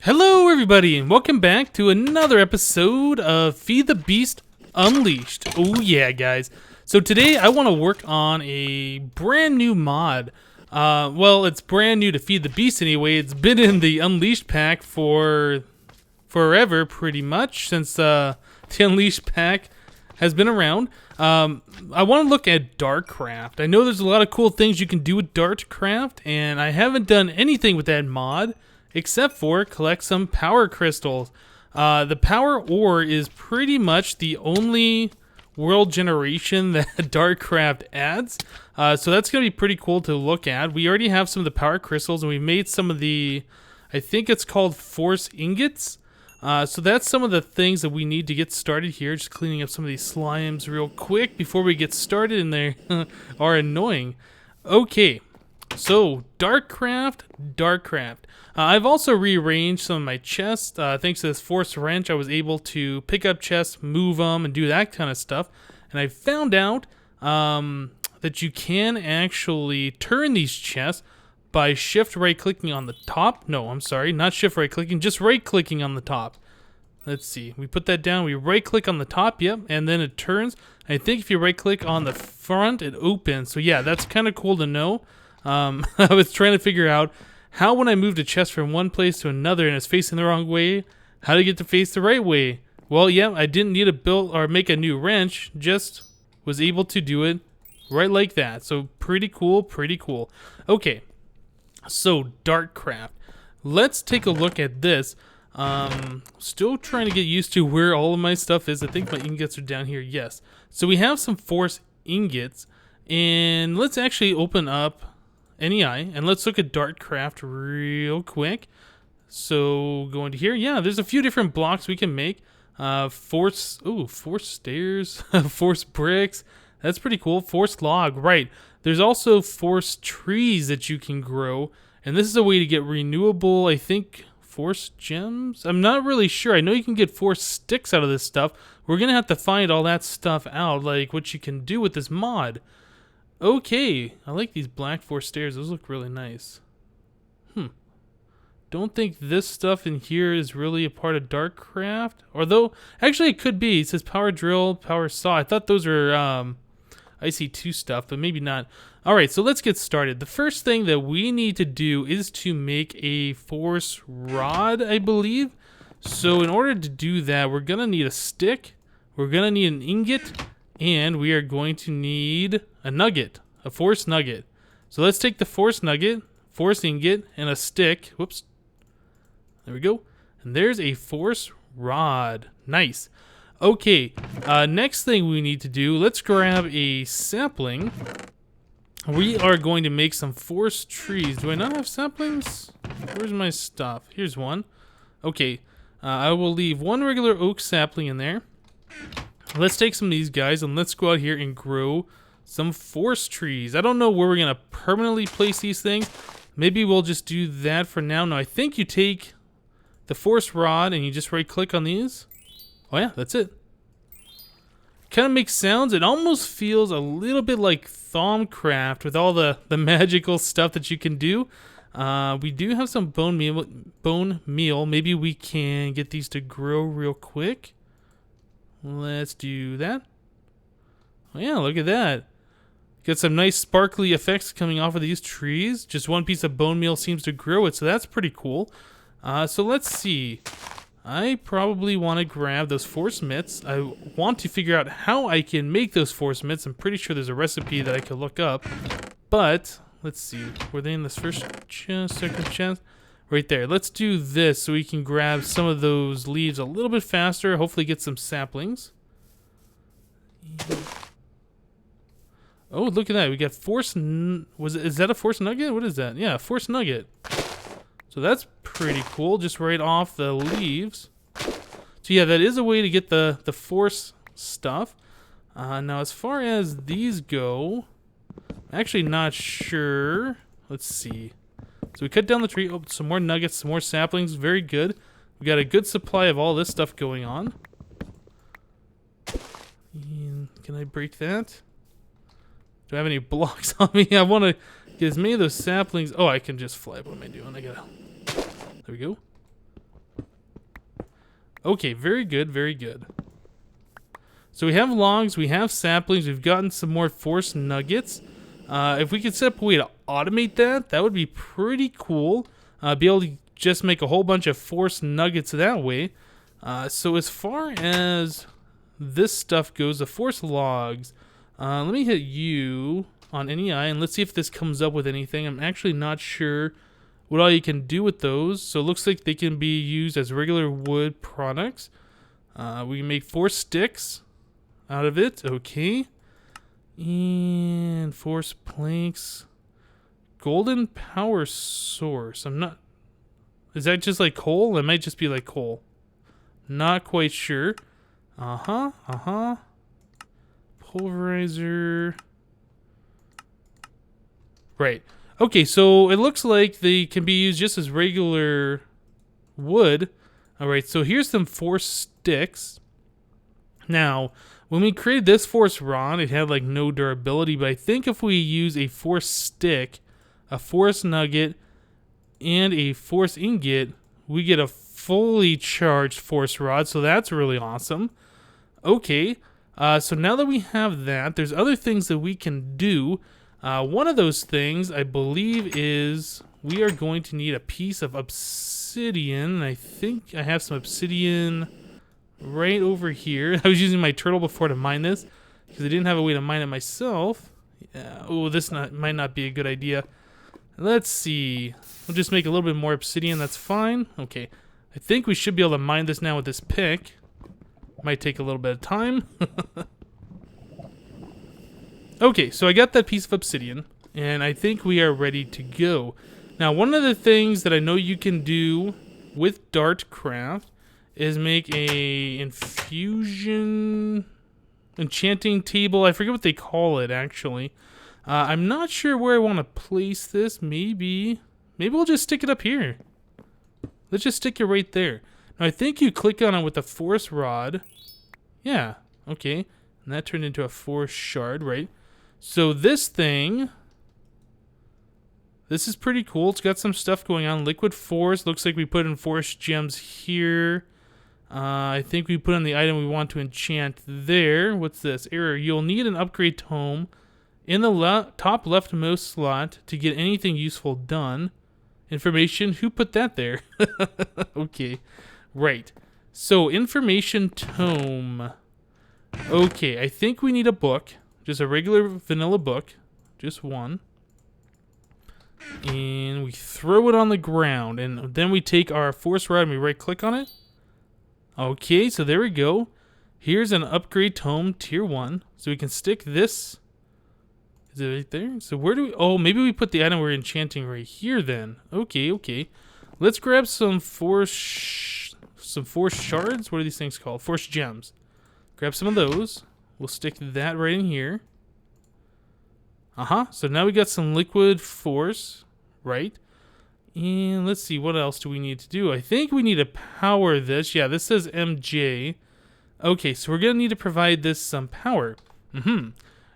Hello everybody and welcome back to another episode of Feed the Beast Unleashed. Oh yeah guys. So today I want to work on a brand new mod. Well, it's brand new to Feed the Beast anyway. It's been in the Unleashed pack for forever pretty much since the Unleashed pack has been around. I want to look at DartCraft. I know there's a lot of cool things you can do with DartCraft, and I haven't done anything with that mod except for collect some power crystals. The power ore is pretty much the only world generation that DartCraft adds, so that's going to be pretty cool to look at. We already have some of the power crystals, and we made some of the, I think it's called force ingots. So that's some of the things that we need to get started here. Just cleaning up some of these slimes real quick before we get started, and they are annoying. Okay, so DartCraft. I've also rearranged some of my chests. Thanks to this force wrench, I was able to pick up chests, move them, and do that kind of stuff. And I found out that you can actually turn these chests by shift right clicking on the top. No, I'm sorry, not shift right clicking, just right clicking on the top. Let's see, we put that down, we right click on the top, yep, and then it turns. I think if you right click on the front, it opens. So yeah, that's kind of cool to know. I was trying to figure out how, when I moved a chest from one place to another and it's facing the wrong way, how to get to face the right way. Well, yeah, I didn't need to build or make a new wrench, just was able to do it right like that. So pretty cool, pretty cool. Okay, so DartCraft. Let's take a look at this. Still trying to get used to where all of my stuff is. I think my ingots are down here, yes. So we have some force ingots, and let's actually open up NEI, and let's look at DartCraft real quick. So going to here, yeah, there's a few different blocks we can make. Force stairs, force bricks, that's pretty cool. Force log, right. There's also force trees that you can grow, and this is a way to get renewable, I think, force gems? I'm not really sure. I know you can get force sticks out of this stuff. We're gonna have to find all that stuff out, like what you can do with this mod. Okay, I like these black force stairs. Those look really nice. Don't think this stuff in here is really a part of DartCraft. Although, actually it could be. It says power drill, power saw. I thought those were IC2 stuff, but maybe not. Alright, so let's get started. The first thing that we need to do is to make a force rod, I believe. So in order to do that, we're going to need a stick, we're going to need an ingot, and we are going to need a nugget, a force nugget. So let's take the force nugget, force ingot, and a stick. Whoops. There we go. And there's a force rod. Nice. Okay, next thing we need to do, let's grab a sapling. We are going to make some force trees. Do I not have saplings? Where's my stuff? Here's one. Okay, I will leave one regular oak sapling in there. Let's take some of these guys and let's go out here and grow some force trees. I don't know where we're going to permanently place these things. Maybe we'll just do that for now. No, I think you take the force rod and you just right click on these. Oh yeah, that's it. Kind of makes sounds. It almost feels a little bit like Thaumcraft with all the magical stuff that you can do. We do have some bone meal. Maybe we can get these to grow real quick. Let's do that. Oh yeah, look at that. Get some nice sparkly effects coming off of these trees. Just one piece of bone meal seems to grow it, so that's pretty cool. So let's see. I probably want to grab those force mitts. I want to figure out how I can make those force mitts. I'm pretty sure there's a recipe that I could look up. But, let's see. Were they in this first chest, second chest? Right there. Let's do this so we can grab some of those leaves a little bit faster. Hopefully get some saplings. Oh, look at that. We got force... Is that a force nugget? What is that? Yeah, force nugget. So that's pretty cool, just right off the leaves. So yeah, that is a way to get the force stuff. Now as far as these go, I'm actually not sure. Let's see. So we cut down the tree. Oh, some more nuggets, some more saplings. Very good. We got a good supply of all this stuff going on. And can I break that? Do I have any blocks on me? I want to get as many of those saplings. Oh, I can just fly. What am I doing? I gotta... There we go. Okay, very good, very good. So we have logs, we have saplings, we've gotten some more force nuggets. If we could set up a way to automate that, that would be pretty cool. Be able to just make a whole bunch of force nuggets that way. So as far as this stuff goes, the force logs, let me hit you on NEI and let's see if this comes up with anything. I'm actually not sure what all you can do with those. So it looks like they can be used as regular wood products. We can make 4 sticks out of it. Okay. And force planks. Golden power source. I'm not... Is that just like coal? It might just be like coal. Not quite sure. Pulverizer. Right. Okay, so it looks like they can be used just as regular wood. Alright, so here's some force sticks. Now, when we created this force rod, it had like no durability, but I think if we use a force stick, a force nugget, and a force ingot, we get a fully charged force rod, so that's really awesome. Okay, so now that we have that, there's other things that we can do. One of those things, I believe, is we are going to need a piece of obsidian. I think I have some obsidian right over here. I was using my turtle before to mine this because I didn't have a way to mine it myself. Yeah. Oh, this might not be a good idea. Let's see. We'll just make a little bit more obsidian. That's fine. Okay. I think we should be able to mine this now with this pick. Might take a little bit of time. Okay, so I got that piece of obsidian, and I think we are ready to go. Now, one of the things that I know you can do with DartCraft is make a enchanting table. I forget what they call it, actually. I'm not sure where I want to place this. Maybe we'll just stick it up here. Let's just stick it right there. Now, I think you click on it with a force rod. Yeah, okay. And that turned into a force shard, right? So this thing, this is pretty cool. It's got some stuff going on. Liquid force. Looks like we put in force gems here. I think we put in the item we want to enchant there. What's this? Error. You'll need an upgrade tome in the top leftmost slot to get anything useful done. Information. Who put that there? Okay. Right. So, information tome. Okay, I think we need a book. Just a regular vanilla book. Just one. And we throw it on the ground. And then we take our force rod and we right click on it. Okay, so there we go. Here's an upgrade tome, tier 1. So we can stick this. Is it right there? So where do we... Oh, maybe we put the item we're enchanting right here then. Okay, okay. Let's grab some force shards. What are these things called? Force gems. Grab some of those. We'll stick that right in here. So now we got some liquid force, right? And let's see, what else do we need to do? I think we need to power this. Yeah, this says MJ. Okay, so we're going to need to provide this some power.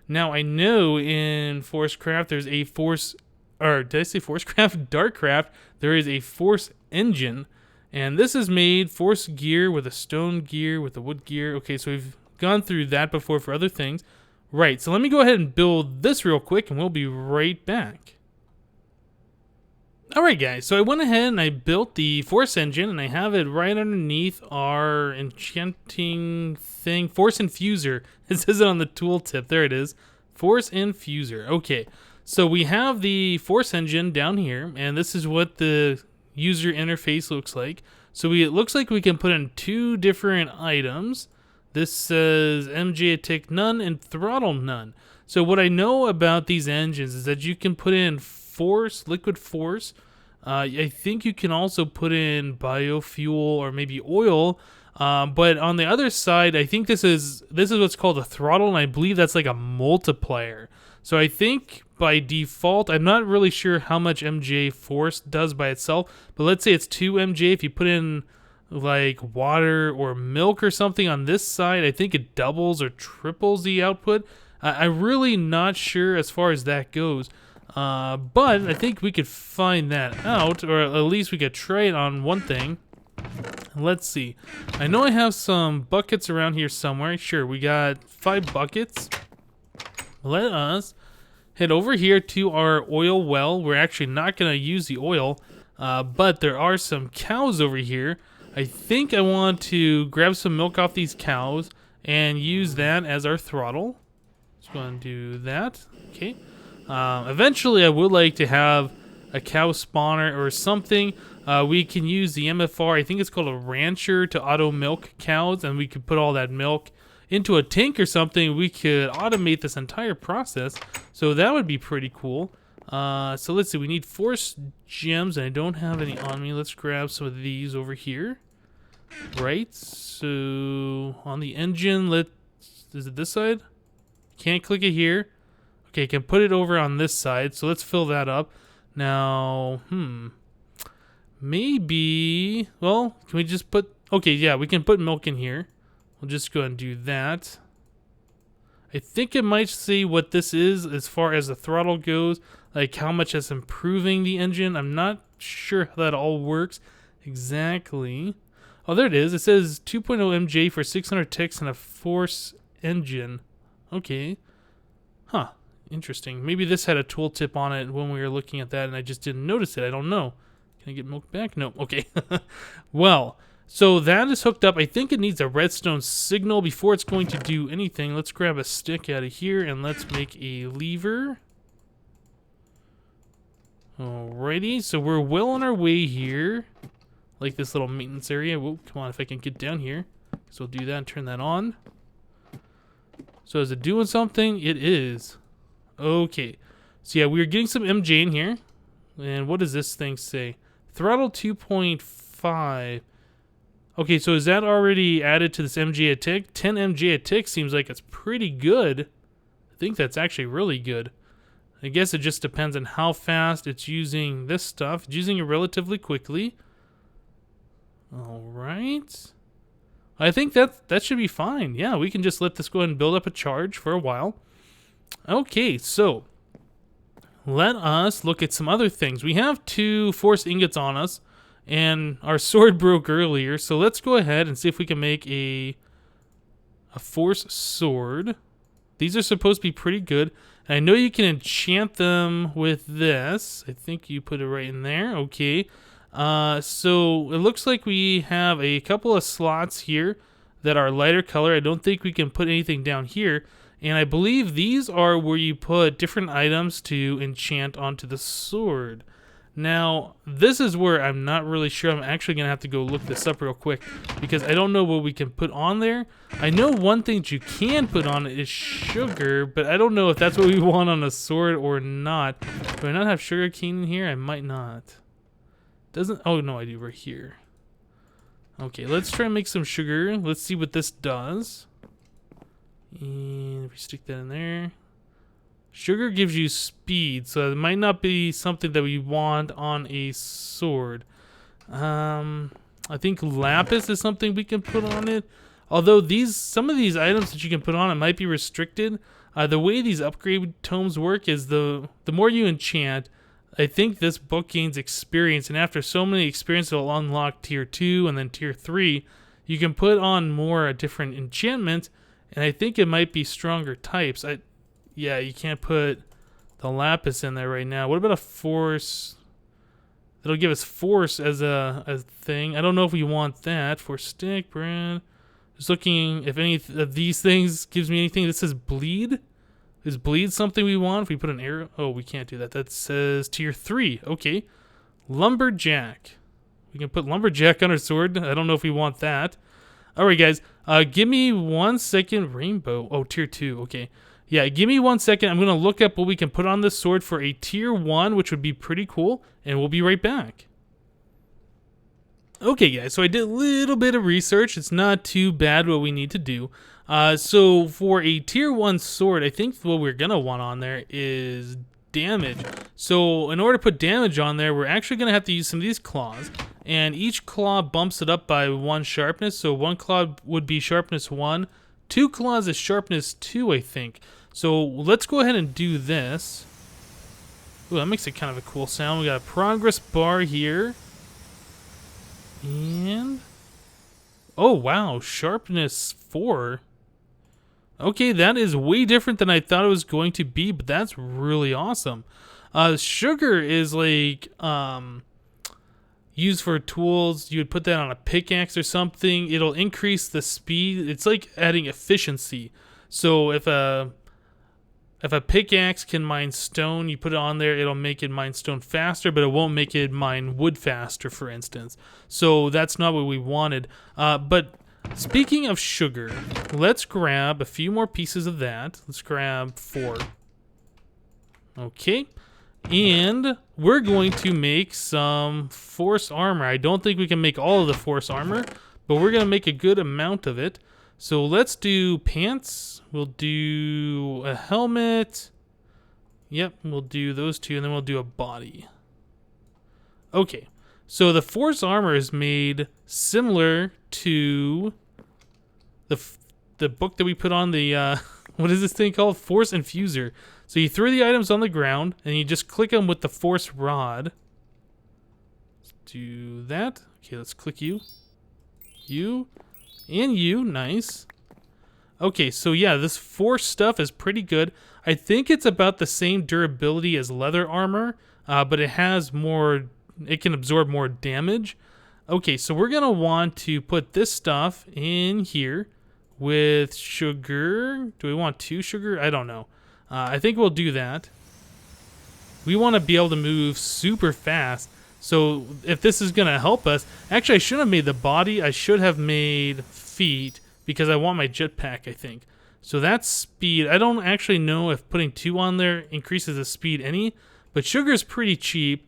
Now, I know in ForceCraft there's a force... Or, did I say ForceCraft? DartCraft. There is a force engine. And this is made force gear with a stone gear with a wood gear. Okay, so we've gone through that before for other things. Right, so let me go ahead and build this real quick and we'll be right back. Alright guys, so I went ahead and I built the force engine and I have it right underneath our enchanting thing. Force infuser. It says it on the tooltip. There it is. Force infuser. Okay, so we have the force engine down here and this is what the user interface looks like. So it looks like we can put in 2 different items. This says MJ tick none and throttle none. So what I know about these engines is that you can put in force, liquid force. I think you can also put in biofuel or maybe oil. But on the other side, I think this is what's called a throttle, and I believe that's like a multiplier. So I think by default, I'm not really sure how much MJ force does by itself, but let's say it's 2 MJ. If you put in like water or milk or something on this side, I think it doubles or triples the output. I'm really not sure as far as that goes, but I think we could find that out, or at least we could try it on one thing. Let's see. I know I have some buckets around here somewhere. Sure, we got 5 buckets. Let us head over here to our oil well. We're actually not going to use the oil, but there are some cows over here. I think I want to grab some milk off these cows and use that as our throttle. Let's go and do that. Okay. Eventually, I would like to have a cow spawner or something. We can use the MFR, I think it's called a rancher, to auto milk cows, and we could put all that milk into a tank or something. We could automate this entire process, so that would be pretty cool. So let's see, we need 4 gems, and I don't have any on me. Let's grab some of these over here. Right, so on the engine, is it this side? Can't click it here. Okay, I can put it over on this side, so let's fill that up. Now, maybe, well, can we just put, okay, yeah, we can put milk in here. We'll just go ahead and do that. I think it might see what this is as far as the throttle goes, like how much it's improving the engine. I'm not sure how that all works exactly. Oh, there it is. It says 2.0 MJ for 600 ticks and a force engine. Okay. Huh. Interesting. Maybe this had a tooltip on it when we were looking at that and I just didn't notice it. I don't know. Can I get milk back? No. Okay. Well, so that is hooked up. I think it needs a redstone signal before it's going to do anything. Let's grab a stick out of here and let's make a lever. Alrighty. So we're well on our way here. Like this little maintenance area. Whoa, come on, if I can get down here. So we'll do that and turn that on. So is it doing something? It is. Okay. So yeah, we are getting some MJ in here. And what does this thing say? Throttle 2.5. Okay, so is that already added to this MJ a tick? 10 MJ a tick seems like it's pretty good. I think that's actually really good. I guess it just depends on how fast it's using this stuff. It's using it relatively quickly. Alright. I think that should be fine. Yeah, we can just let this go ahead and build up a charge for a while. Okay, so let us look at some other things. We have 2 force ingots on us, and our sword broke earlier, so let's go ahead and see if we can make a force sword. These are supposed to be pretty good. And I know you can enchant them with this. I think you put it right in there. Okay. So it looks like we have a couple of slots here that are lighter color. I don't think we can put anything down here. And I believe these are where you put different items to enchant onto the sword. Now, this is where I'm not really sure. I'm actually going to have to go look this up real quick because I don't know what we can put on there. I know one thing that you can put on it is sugar, but I don't know if that's what we want on a sword or not. Do I not have sugar cane in here? I might not. Doesn't, oh no, I do right here. Okay, let's try and make some sugar. Let's see what this does. And if we stick that in there. Sugar gives you speed, so it might not be something that we want on a sword. I think lapis is something we can put on it. Although some of these items that you can put on it might be restricted. The way these upgrade tomes work is the more you enchant, I think this book gains experience, and after so many experience, it'll unlock tier 2 and then tier 3. You can put on more different enchantments, and I think it might be stronger types. Yeah, you can't put the lapis in there right now. What about a force? It'll give us force as a thing. I don't know if we want that. For stick, brand. Just looking if any of these things gives me anything. This says bleed. Is bleed something we want? If we put an arrow? Oh, we can't do that. That says tier 3. Okay. Lumberjack. We can put lumberjack on our sword. I don't know if we want that. Alright, guys. Give me 1 second. Rainbow. Oh, tier 2. Okay. Yeah, give me 1 second. I'm going to look up what we can put on this sword for a tier 1, which would be pretty cool, and we'll be right back. Okay, guys, so I did a little bit of research. It's not too bad what we need to do. So for a tier 1 sword, I think what we're going to want on there is damage. So in order to put damage on there, we're actually going to have to use some of these claws, and each claw bumps it up by 1 sharpness. So 1 claw would be sharpness 1. 2 claws is sharpness 2, I think. So let's go ahead and do this. Ooh, that makes it kind of a cool sound. We got a progress bar here. And Oh, wow. Sharpness 4. Okay, that is way different than I thought it was going to be, but that's really awesome. Sugar is like used for tools. You would put that on a pickaxe or something. It'll increase the speed. It's like adding efficiency. So if a pickaxe can mine stone, you put it on there, it'll make it mine stone faster, but it won't make it mine wood faster, for instance. So that's not what we wanted. But speaking of sugar, let's grab a few more pieces of that. Let's grab 4. Okay. And we're going to make some force armor. I don't think we can make all of the force armor, but we're going to make a good amount of it. So let's do pants. We'll do a helmet. Yep, we'll do those 2, and then we'll do a body. Okay, so the force armor is made similar to the book that we put on the, what is this thing called? Force Infuser. So you throw the items on the ground, and you just click them with the force rod. Let's do that. Okay, let's click you. You. And you. Nice. Okay, so yeah, this force stuff is pretty good. I think it's about the same durability as leather armor, but it has more... It can absorb more damage. Okay, so we're going to want to put this stuff in here with sugar. Do we want 2 sugar? I don't know. I think we'll do that. We want to be able to move super fast. So if this is going to help us... Actually, I shouldn't have made the body. I should have made feet because I want my jetpack, I think. So that's speed. I don't actually know if putting 2 on there increases the speed any. But sugar is pretty cheap.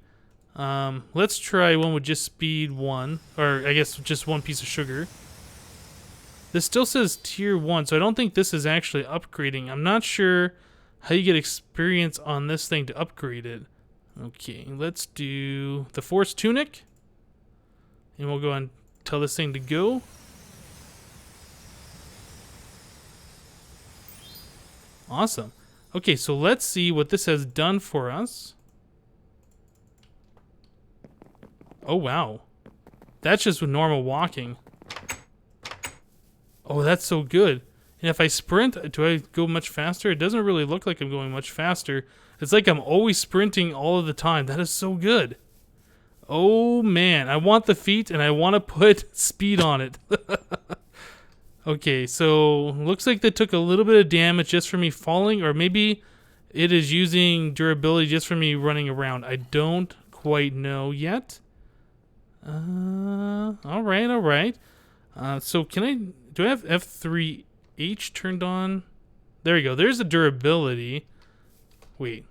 Let's try one with just speed 1. Or I guess just 1 piece of sugar. This still says tier 1. So I don't think this is actually upgrading. I'm not sure how you get experience on this thing to upgrade it. Okay, let's do the Force Tunic. And we'll go and tell this thing to go. Awesome. Okay, so let's see what this has done for us. Oh, wow. That's just with normal walking. Oh, that's so good. And if I sprint, do I go much faster? It doesn't really look like I'm going much faster. It's like I'm always sprinting all of the time. That is so good. Oh, man. I want the feet, and I want to put speed on it. Okay, so looks like they took a little bit of damage just from me falling, or maybe it is using durability just from me running around. I don't quite know yet. All right. So do I have F3H turned on? There we go. There's the durability. Wait.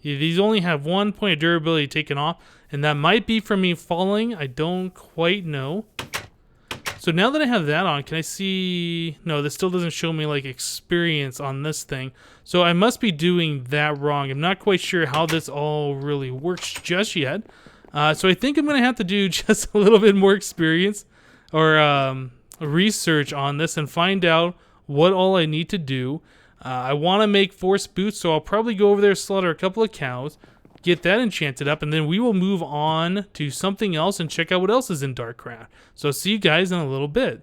Yeah, these only have 1 point of durability taken off, and that might be from me falling. I don't quite know. So now that I have that on, can I see... No, this still doesn't show me, like, experience on this thing. So I must be doing that wrong. I'm not quite sure how this all really works just yet. So I think I'm going to have to do just a little bit more experience or research on this and find out what all I need to do. I want to make force boots, so I'll probably go over there, slaughter a couple of cows, get that enchanted up, and then we will move on to something else and check out what else is in DartCraft. So I'll see you guys in a little bit.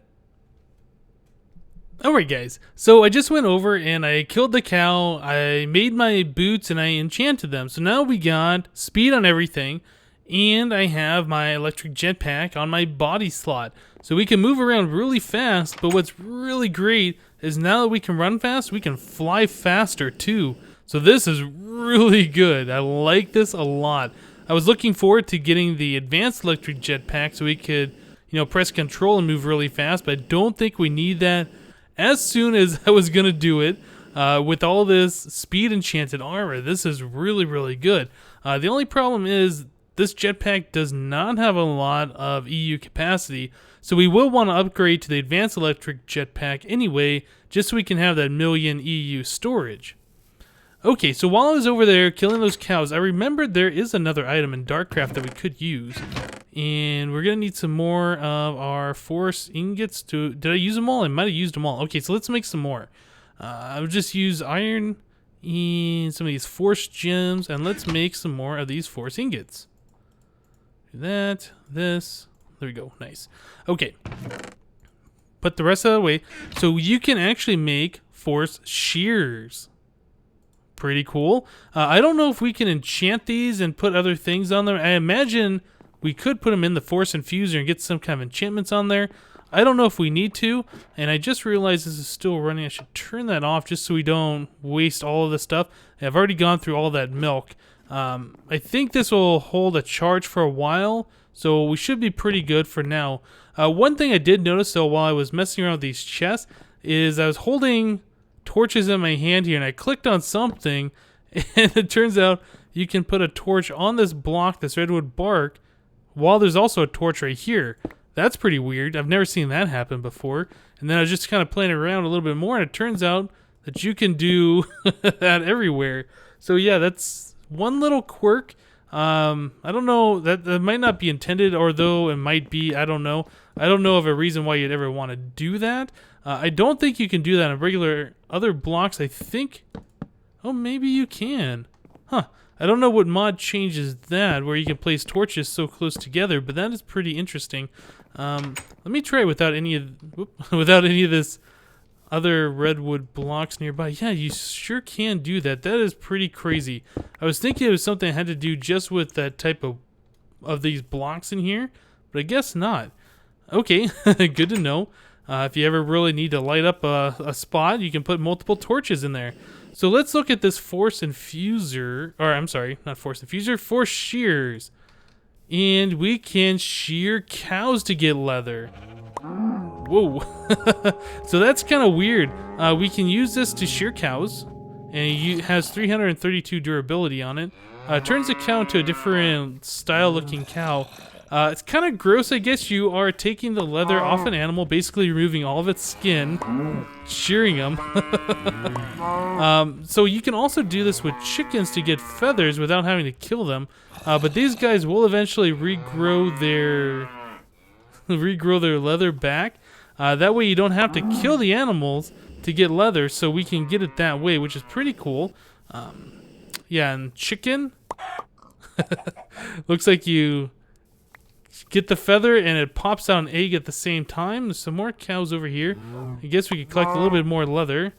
Alright guys, so I just went over and I killed the cow, I made my boots and I enchanted them. So now we got speed on everything, and I have my electric jetpack on my body slot. So we can move around really fast, but what's really great is now that we can run fast, we can fly faster too. So this is really good. I like this a lot. I was looking forward to getting the advanced electric jetpack so we could, press control and move really fast, but I don't think we need that as soon as I was going to do it. With all this speed enchanted armor, this is really, really good. The only problem is this jetpack does not have a lot of EU capacity, so we will want to upgrade to the advanced electric jetpack anyway, just so we can have that 1,000,000 EU storage. Okay, so while I was over there killing those cows, I remembered there is another item in DartCraft that we could use. And we're going to need some more of our force ingots to... Did I use them all? I might have used them all. Okay, so let's make some more. I'll just use iron and some of these force gems, and let's make some more of these force ingots. Do that, this, there we go. Nice. Okay. Put the rest of that away. So you can actually make force shears. Pretty cool. I don't know if we can enchant these and put other things on them. I imagine we could put them in the force infuser and get some kind of enchantments on there. I don't know if we need to, and I just realized this is still running. I should turn that off just so we don't waste all of this stuff. I've already gone through all that milk. I think this will hold a charge for a while, so we should be pretty good for now. One thing I did notice, though, while I was messing around with these chests, is I was holding torches in my hand here, and I clicked on something, and it turns out you can put a torch on this block, this redwood bark, while there's also a torch right here. That's pretty weird. I've never seen that happen before. And then I was just kind of playing around a little bit more, and it turns out that you can do that everywhere. So yeah, that's one little quirk. I don't know, that might not be intended, or though it might be, I don't know. I don't know of a reason why you'd ever want to do that. I don't think you can do that on regular other blocks. I think, oh, maybe you can. Huh. I don't know what mod changes that, where you can place torches so close together, but that is pretty interesting. Let me try it without any of this other redwood blocks nearby. Yeah, you sure can do that. That is pretty crazy. I was thinking it was something I had to do just with that type of these blocks in here, but I guess not. Okay, good to know. If you ever really need to light up a spot, you can put multiple torches in there. So let's look at this force infuser, or I'm sorry, not force infuser, force shears. And we can shear cows to get leather. Whoa. So that's kind of weird. We can use this to shear cows, and it has 332 durability on it. Turns the cow into a different style looking cow. It's kind of gross, I guess. You are taking the leather off an animal, basically removing all of its skin, shearing them. So you can also do this with chickens to get feathers without having to kill them. But these guys will eventually regrow their leather back. That way you don't have to kill the animals to get leather, so we can get it that way, which is pretty cool. Yeah, and chicken. Looks like you get the feather and it pops out an egg at the same time. There's some more cows over here. I guess we could collect a little bit more leather.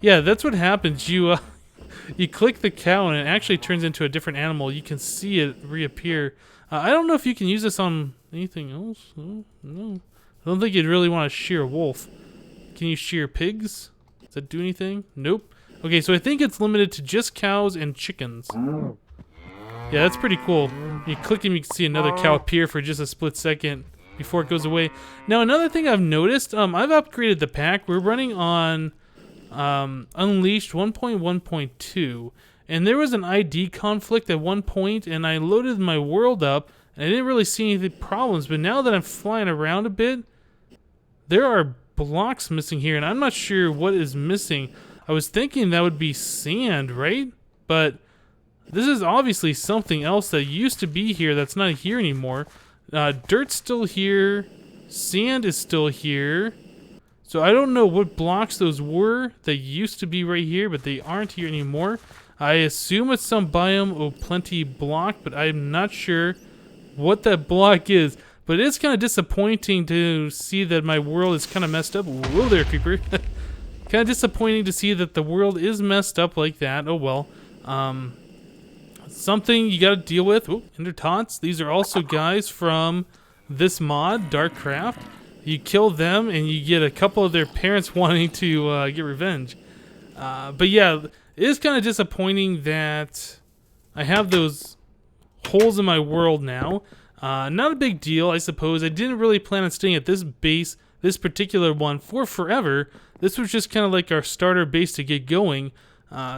Yeah, that's what happens. You click the cow and it actually turns into a different animal. You can see it reappear. I don't know if you can use this on anything else. No. I don't think you'd really want to shear a wolf. Can you shear pigs? Does that do anything? Nope. Okay, so I think it's limited to just cows and chickens. Yeah, that's pretty cool. You click and you can see another cow appear for just a split second before it goes away. Now, another thing I've noticed, I've upgraded the pack. We're running on Unleashed 1.1.2, and there was an ID conflict at one point, and I loaded my world up, and I didn't really see any problems. But now that I'm flying around a bit, there are blocks missing here, and I'm not sure what is missing. I was thinking that would be sand, right? But this is obviously something else that used to be here that's not here anymore. Dirt's still here. Sand is still here. So I don't know what blocks those were. They used to be right here, but they aren't here anymore. I assume it's some biome of plenty block, but I'm not sure what that block is. But it's kind of disappointing to see that my world is kind of messed up. Whoa there, creeper. Kind of disappointing to see that the world is messed up like that. Oh well. Something you gotta deal with. Oh, Ender Tots. These are also guys from this mod, DartCraft. You kill them and you get a couple of their parents wanting to get revenge. But yeah, it is kind of disappointing that I have those holes in my world now. Not a big deal, I suppose. I didn't really plan on staying at this base, this particular one, for forever. This was just kind of like our starter base to get going.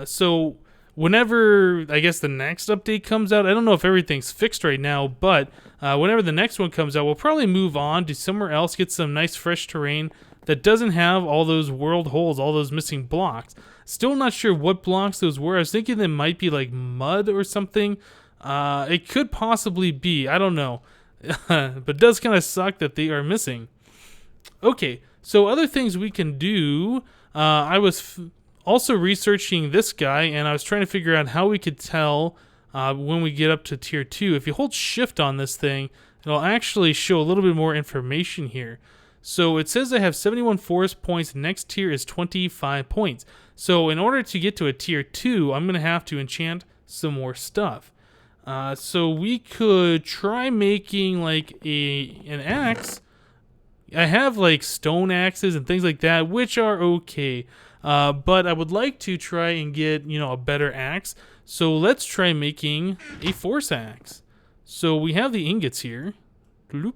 So whenever, I guess, the next update comes out, I don't know if everything's fixed right now, but whenever the next one comes out, we'll probably move on to somewhere else, get some nice fresh terrain that doesn't have all those world holes, all those missing blocks. Still not sure what blocks those were. I was thinking they might be like mud or something. It could possibly be. I don't know. But it does kind of suck that they are missing. Okay, so other things we can do. I was also researching this guy, and I was trying to figure out how we could tell when we get up to tier 2. If you hold shift on this thing, it'll actually show a little bit more information here. So it says I have 71 forest points. Next tier is 25 points. So in order to get to a tier 2, I'm going to have to enchant some more stuff. So we could try making like an axe. I have like stone axes and things like that, which are okay. But I would like to try and get, a better axe. So let's try making a force axe. So we have the ingots here. Bloop.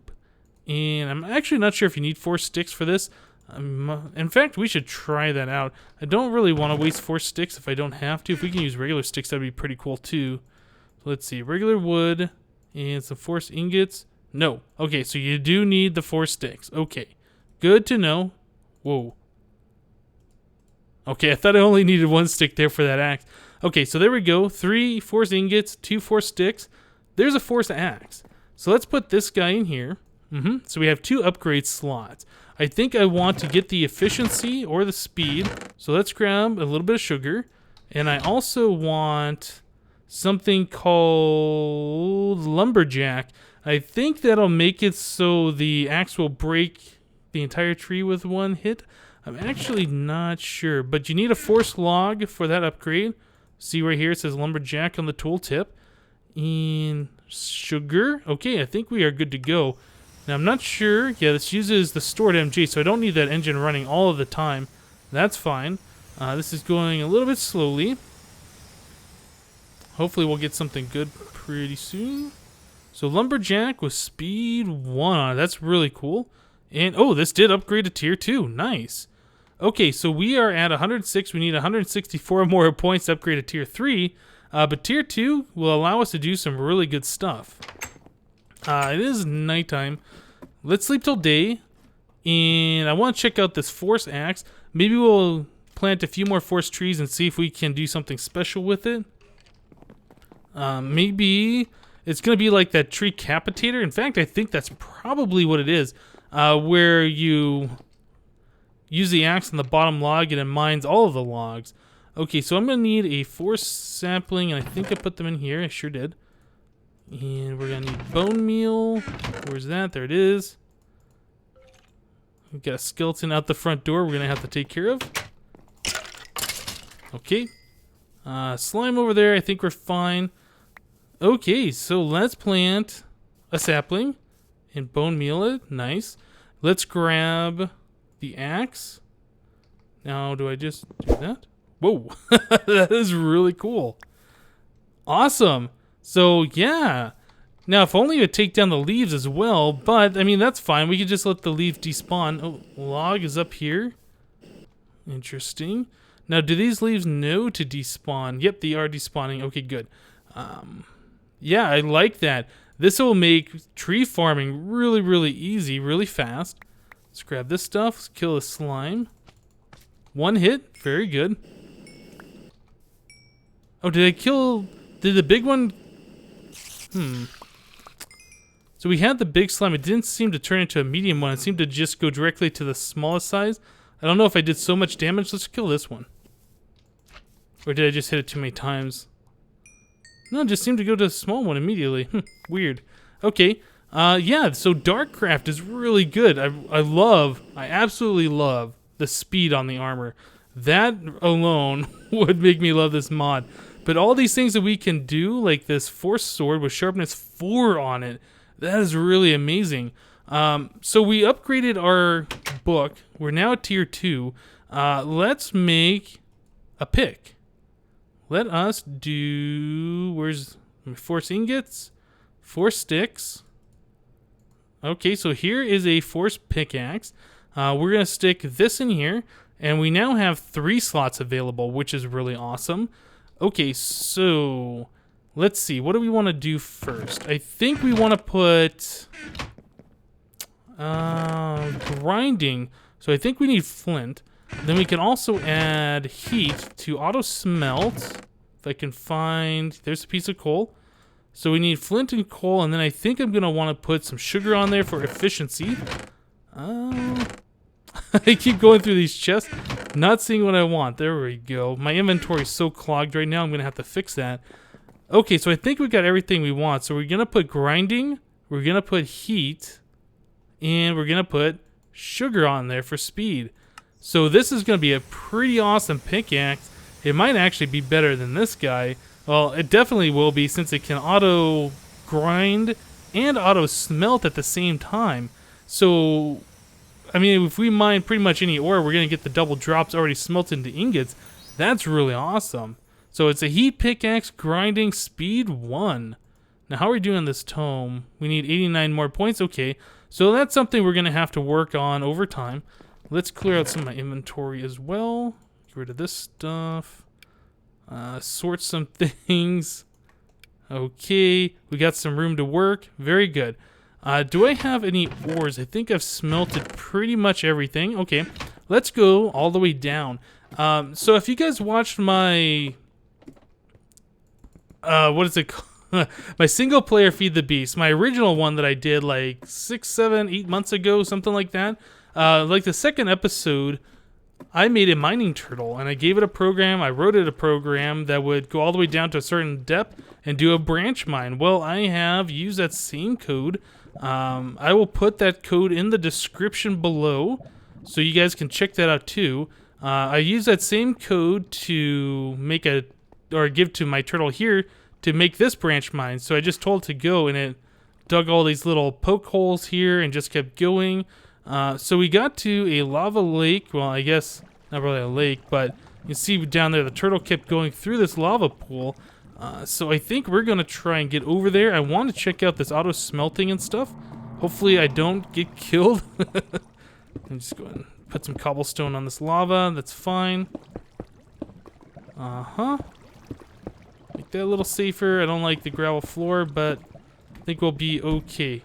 And I'm actually not sure if you need 4 sticks for this. In fact, we should try that out. I don't really want to waste 4 sticks if I don't have to. If we can use regular sticks, that'd be pretty cool too. So let's see. Regular wood and some force ingots. No. Okay, so you do need the 4 sticks. Okay. Good to know. Whoa. Okay, I thought I only needed 1 stick there for that axe. Okay, so there we go. 3 force ingots, 2 force sticks. There's a force axe. So let's put this guy in here. So we have 2 upgrade slots. I think I want to get the efficiency or the speed. So let's grab a little bit of sugar. And I also want something called lumberjack. I think that'll make it so the axe will break the entire tree with 1 hit. I'm actually not sure, but you need a force log for that upgrade. See right here, it says lumberjack on the tooltip. And sugar. Okay, I think we are good to go. Now, I'm not sure. Yeah, this uses the stored MG, so I don't need that engine running all of the time. That's fine. This is going a little bit slowly. Hopefully, we'll get something good pretty soon. So, lumberjack with speed 1 on it. That's really cool. And, oh, this did upgrade to tier 2. Nice. Okay, so we are at 106. We need 164 more points to upgrade to tier 3. But tier 2 will allow us to do some really good stuff. It is nighttime. Let's sleep till day. And I want to check out this force axe. Maybe we'll plant a few more force trees and see if we can do something special with it. Maybe it's going to be like that tree capitator. In fact, I think that's probably what it is. Where you use the axe on the bottom log and it mines all of the logs. Okay, so I'm going to need a force sapling, and I think I put them in here. I sure did. And we're going to need bone meal. Where's that? There it is. We've got a skeleton out the front door we're going to have to take care of. Okay. Slime over there. I think we're fine. Okay, so let's plant a sapling and bone meal it. Nice. Let's grab the axe. Now, do I just do that? Whoa. That is really cool. Awesome. So, yeah. Now, if only it would take down the leaves as well, but, I mean, that's fine. We could just let the leaf despawn. Oh, log is up here. Interesting. Now, do these leaves know to despawn? Yep, they are despawning. Okay, good. Yeah, I like that. This will make tree farming really, really easy, really fast. Let's grab this stuff. Let's kill the slime. 1 hit. Very good. Oh, did the big one... So we had the big slime. It didn't seem to turn into a medium one. It seemed to just go directly to the smallest size. I don't know if I did so much damage. Let's kill this one. Or did I just hit it too many times? No, it just seemed to go to the small one immediately. Weird. Okay. Yeah, so DartCraft is really good. I absolutely love the speed on the armor. That alone would make me love this mod. But all these things that we can do, like this force sword with sharpness 4 on it, that is really amazing. So we upgraded our book. We're now at tier 2. Let's make a pick. Let us do... Where's... Force ingots? 4 sticks. Okay, so here is a force pickaxe. We're going to stick this in here. And we now have 3 slots available, which is really awesome. Okay, so let's see. What do we want to do first? I think we want to put grinding. So I think we need flint. Then we can also add heat to auto smelt. If I can find... There's a piece of coal. So we need flint and coal. And then I think I'm going to want to put some sugar on there for efficiency. I keep going through these chests, not seeing what I want. There we go. My inventory is so clogged right now, I'm going to have to fix that. Okay, so I think we got everything we want. So we're going to put grinding we're going to put heat, and we're going to put sugar on there for speed. So this is going to be a pretty awesome pickaxe. It might actually be better than this guy. Well, it definitely will be, since it can auto grind and auto smelt at the same time. So, I mean, if we mine pretty much any ore, we're going to get the double drops already smelted into ingots. That's really awesome. So it's a heat pickaxe, grinding, speed 1. Now, how are we doing this tome? We need 89 more points. Okay, so that's something we're going to have to work on over time. Let's clear out some of my inventory as well. Get rid of this stuff. Sort some things. Okay, we got some room to work. Very good. Do I have any ores? I think I've smelted pretty much everything. Okay, let's go all the way down. So if you guys watched my... what is it called? My single player Feed the Beast, my original one that I did like 6, 7, 8 months ago, something like that. Like the second episode, I made a mining turtle and I gave it a program. I wrote it a program that would go all the way down to a certain depth and do a branch mine. Well, I have used that same code. I will put that code in the description below so you guys can check that out too. I use that same code to make give to my turtle here to make this branch mine. So I just told it to go, and it dug all these little poke holes here and just kept going. So we got to a lava lake. Well, I guess not really a lake, but you see down there the turtle kept going through this lava pool. So I think we're going to try and get over there. I want to check out this auto smelting and stuff. Hopefully I don't get killed. I'm just going to put some cobblestone on this lava. That's fine. Make that a little safer. I don't like the gravel floor, but I think we'll be okay.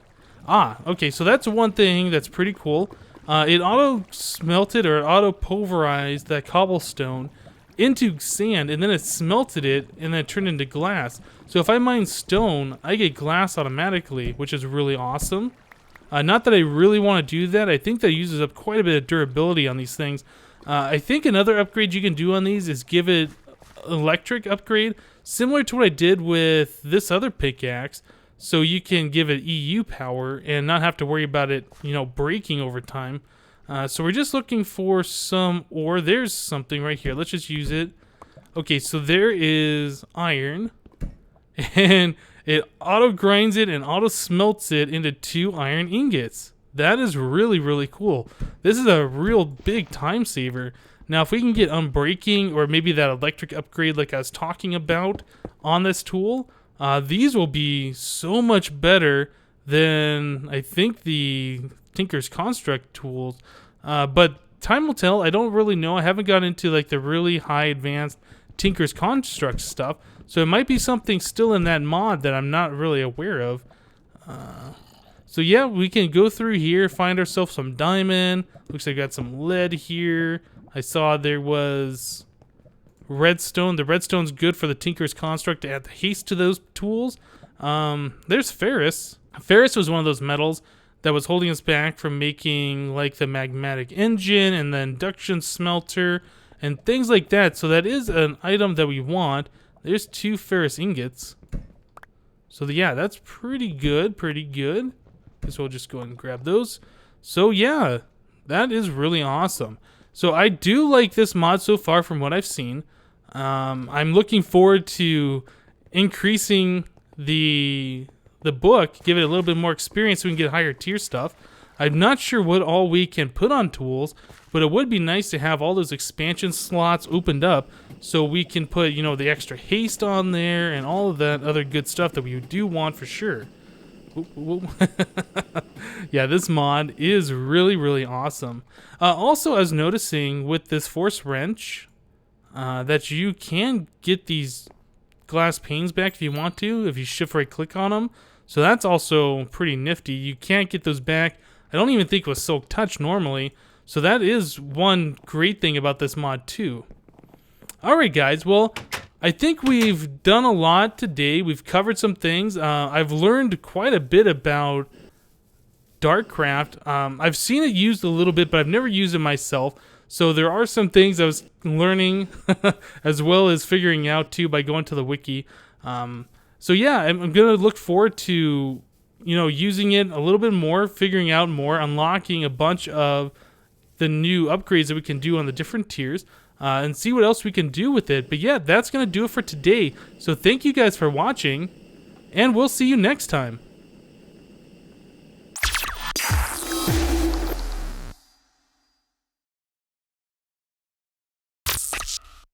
Okay, so that's one thing that's pretty cool. It auto-smelted or auto-pulverized that cobblestone into sand, and then it smelted it, and then it turned into glass. So if I mine stone, I get glass automatically, which is really awesome. Not that I really want to do that. I think that uses up quite a bit of durability on these things. I think another upgrade you can do on these is give it electric upgrade, similar to what I did with this other pickaxe. So you can give it EU power and not have to worry about it, breaking over time. So we're just looking for some ore. There's something right here. Let's just use it. Okay, so there is iron. And it auto grinds it and auto smelts it into 2 iron ingots. That is really, really cool. This is a real big time saver. Now, if we can get unbreaking or maybe that electric upgrade like I was talking about on this tool, these will be so much better than I think the Tinker's Construct tools. But time will tell. I don't really know. I haven't got into like the really high advanced Tinker's Construct stuff. So it might be something still in that mod that I'm not really aware of. So yeah, we can go through here, find ourselves some diamond. Looks like I got some lead here. I saw there was redstone. The redstone's good for the Tinker's Construct to add the haste to those tools. There's ferrous. Ferrous was one of those metals that was holding us back from making like the magmatic engine and the induction smelter and things like that. So that is an item that we want. There's 2 ferrous ingots. So yeah, that's pretty good, pretty good. Guess we'll just go ahead and grab those. So yeah, that is really awesome. So I do like this mod so far from what I've seen. I'm looking forward to increasing the book, give it a little bit more experience so we can get higher tier stuff. I'm not sure what all we can put on tools, but it would be nice to have all those expansion slots opened up so we can put, the extra haste on there and all of that other good stuff that we do want for sure. Yeah, this mod is really, really awesome. Also, I was noticing with this force wrench that you can get these glass panes back if you want to, if you shift right click on them. So that's also pretty nifty. You can't get those back. I don't even think it was silk touch normally. So that is one great thing about this mod too. Alright guys, well, I think we've done a lot today. We've covered some things. I've learned quite a bit about DartCraft. I've seen it used a little bit, but I've never used it myself. So there are some things I was learning as well as figuring out too by going to the wiki. So yeah, I'm going to look forward to using it a little bit more, figuring out more, unlocking a bunch of the new upgrades that we can do on the different tiers, and see what else we can do with it. But yeah, that's going to do it for today. So thank you guys for watching, and we'll see you next time.